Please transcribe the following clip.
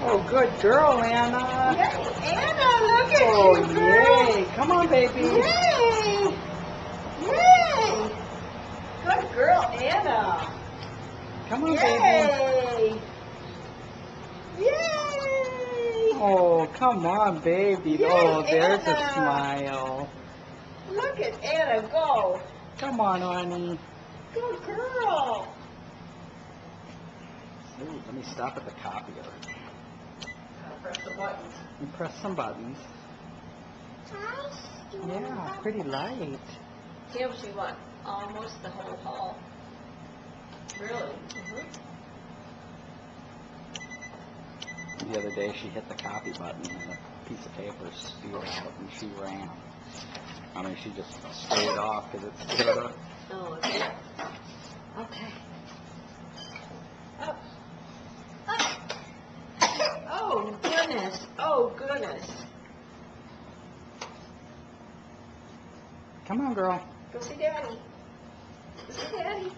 Oh, good girl, Anna. Yay, Anna, look at Oh, you, girl. yay. Come on, baby. Yay. Yay. Good girl, Anna. Come on, baby. Yay. Yay. Oh, come on, baby. Yay, Oh, there's a Anna. smile. Look at Anna go. Come on, honey. Good girl. Ooh, let me stop at the copier. Press the buttons. And press some buttons. Yeah, pretty light. Kim, she went almost the whole hall. Really? The other day she hit the copy button and a piece of paper spewed out and she ran. I mean, she just stayed off because it scared her. Oh, okay. Okay. Up. Up. Oh, goodness. Oh, goodness. Come on, girl. Go see Daddy. Go see Daddy.